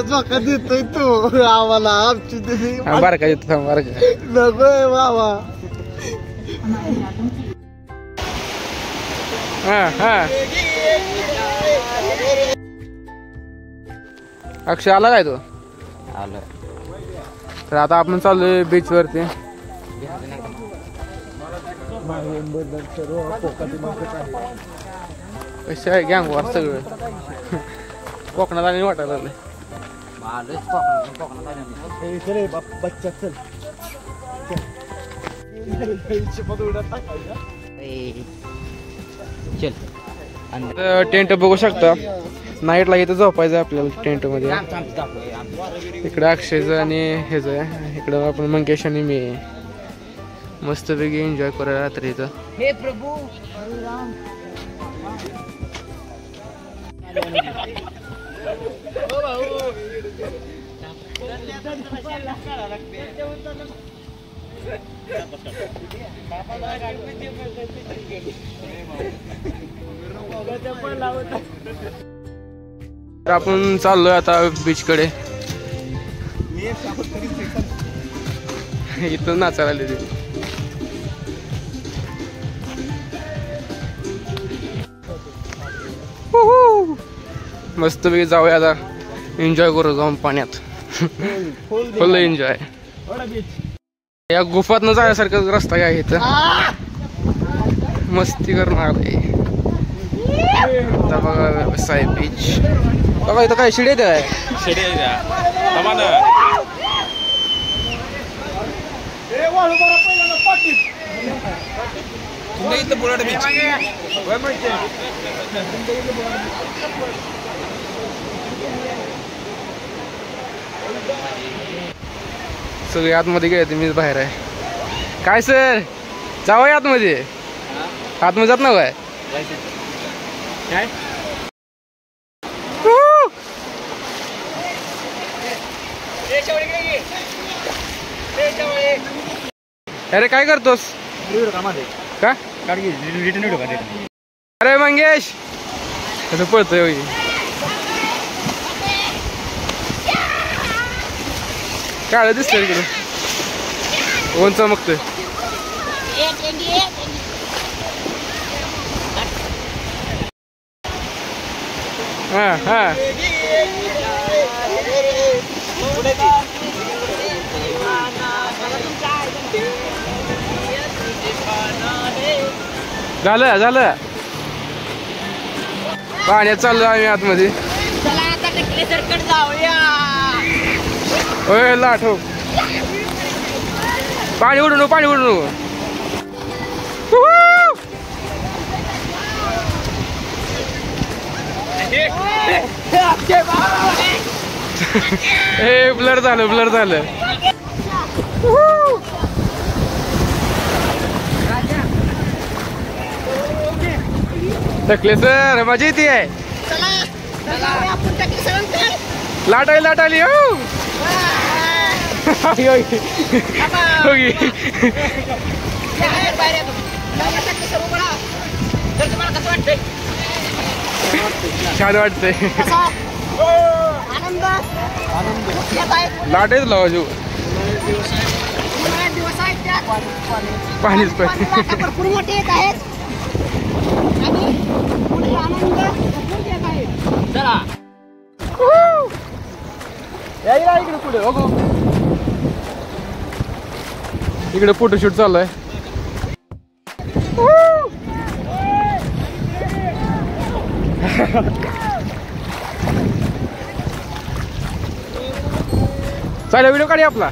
झोका देतोय तू आम्हाला आमची बरं का येतो बरं का नकोय बाबा. अक्षय आला काय तो आलं तर आता आपण चाललोय बीच वरती. कशी आहे गँग वार सगळं कोकणात आणि वाटायला लागले. बच्चा चल चल टेंट बघू शकता. नाईटला इथं झोपायचं आपल्याला टेंट मध्ये. इकडे अक्षयचं आणि हेच आहे. इकडं आपण मंकेश आणि मी मस्तपैकी एन्जॉय करूया रात्री इथं. हे प्रभू राम. तर आपण चाललोय आता बीच कडे. इथं नाचायला आले ते. मस्तपैकी जाऊया आता. एन्जॉय करू जाऊन पाण्यात. फुल एन्जॉय. या गुफातनं जाण्यासारखं रस्ता काय इथं. मस्ती करणार आहे. आता बघा साई बीच. बघा इथं काय शिडी आहे. शिडी बुलाड बीच. सगळे आतमध्ये गेले. मीच बाहेर आहे. काय सर जावं आतमध्ये. आतमध्ये जात ना काय अरे काय करतोस का. अरे मंगेश असं पळतोय. काळ दिसतंय इकडे. कोण चमकतोय. हा हा झालं झालं. पाण्यात चाललो आम्ही आतमध्ये. होय लाट हो. पाणी उडू पाणी उडू. हे ब्लर झालं ब्लर झालं. टकले सर मजा येते आहे. लाट आली लाट आली. हो छान वाटतंय. लाटेच लावायचो. पाणीच पाहिजे. भरपूर मोठे येत आहेत. इकडे पुढे बघू. इकडे फोटोशूट चालू आहे. चालेल व्हिडिओ काढी आपला.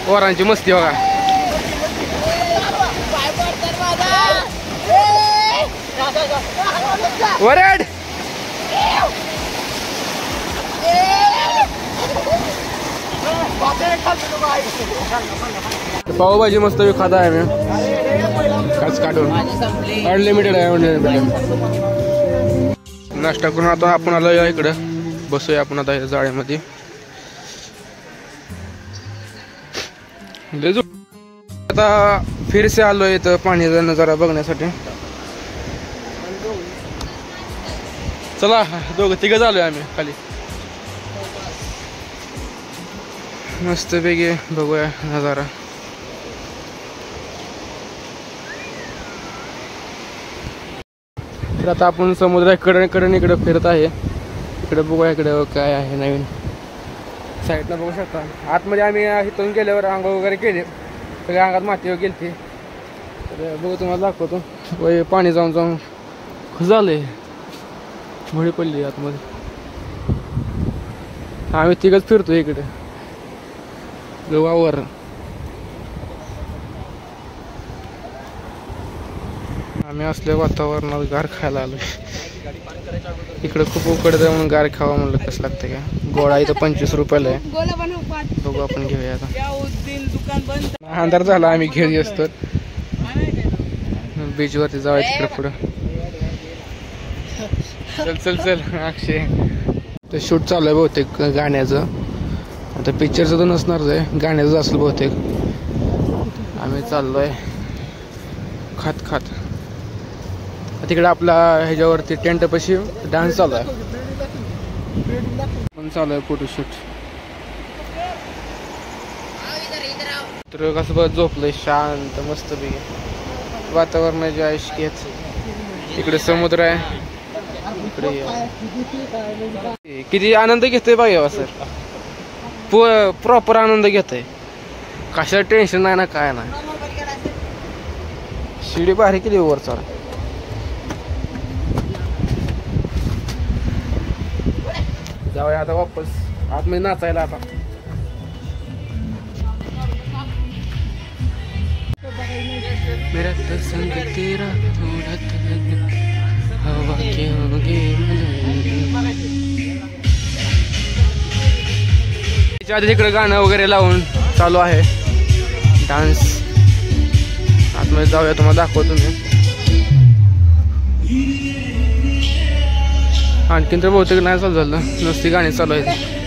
पोरांची मस्ती बघा. वरड पावभाजी मस्त खाता आहे मी काच काढून अनलिमिटेड आहे. अनलिमिटेड नाश्ता करून आता आपण आलो इकडं बसूया आपण आता जाळ्यामध्ये. आता फिरसे आलोय इथं पाण्याचा नजारा बघण्यासाठी. चला दोघं तिघं झालोय आम्ही खाली मस्त पैकी बघूया नजारा. तर आता आपण समुद्राकडे इकडे फिरत आहे. इकडे बघूया इकडे काय आहे नवीन साईडला बघू शकता. आतमध्ये आम्ही इथून गेल्यावर आंघोळ वगैरे केले सगळ्या अंगात माती वगैरे गेली. तर बघू तुम्हाला दाखवतो. वय पाणी जाऊन जाऊन खुश झालंय मळी पडली आतमध्ये. आम्ही तिघच फिरतो इकडे वावर. आम्ही असल्या वातावरणात गार खायला आलो. इकडे खूप उकडतं म्हणून गार खावा म्हणलं कसं लागतं का. गोळा इथं 25 रुपयाला आहे. बघू आपण घेऊया आता. अंधार झाला आम्ही घरी असतो बीचवरती जाऊया तिकडे पुढं. चल चल चल अक्षय. ते शूट चालू आहे बहुतेक गाण्याचं. आता पिक्चरचं तर नसणारच आहे गाण्याचं असेल बहुतेक. आम्ही चाललोय खात खात. तिकडे आपला ह्याच्यावरती टेंट पाशी डान्स चालू आहे पण चालू आहे फोटोशूट. तर कसं बघ झोपलंय शांत मस्त पैकी वातावरणाची आयुष घेत. इकडे समुद्र आहे. इकडे किती आनंद घेतोय बघा सर. प्रॉपर आनंद घेतोय. कशा टेन्शन नाही ना काय नाही. शिडी भारी केली वर चढ. जाऊया आता वापस आतमध्ये नाचायला. आता मेरा संग तेरा थोड़ा हवा के होगे तिकडे गाणं वगैरे लावून चालू आहे डान्स. आतमध्ये जाऊया तुम्हाला दाखवतो मी. आणखीन तर बहुतेक नाही चालू झालं नुसती गाणी चालू आहेत.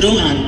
रोहन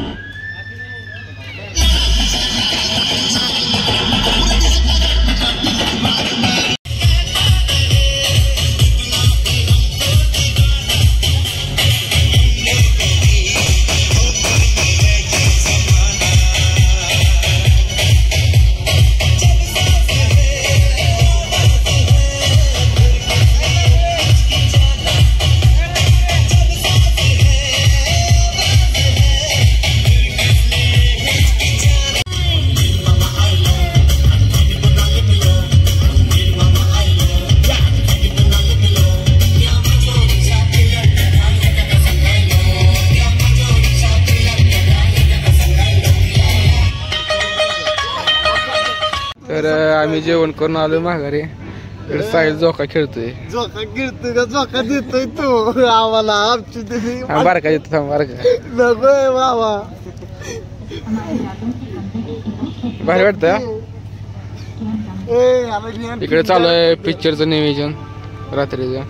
तर आम्ही जेवण करून आलो माघारी. इकडे साहिल झोका खेळतोय. झोका गिरतोय का झोका देतोय तू आम्हाला आमची थांब बारका येतो, थांब बारका. नकोय बाबा. भारी वाटतं. इकडे चालू आहे पिक्चरचं नियोजन रात्रीचं.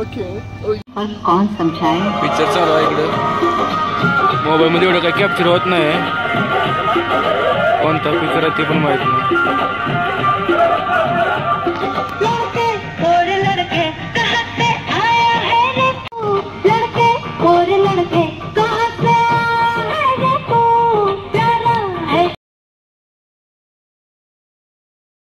ओके कौन समझाए पिक्चर चालू आहे इकडे. मोबाईल मध्ये एवढं काही कॅप्चर होत नाही. कोणता पिक्चर आहे ते पण माहित नाही.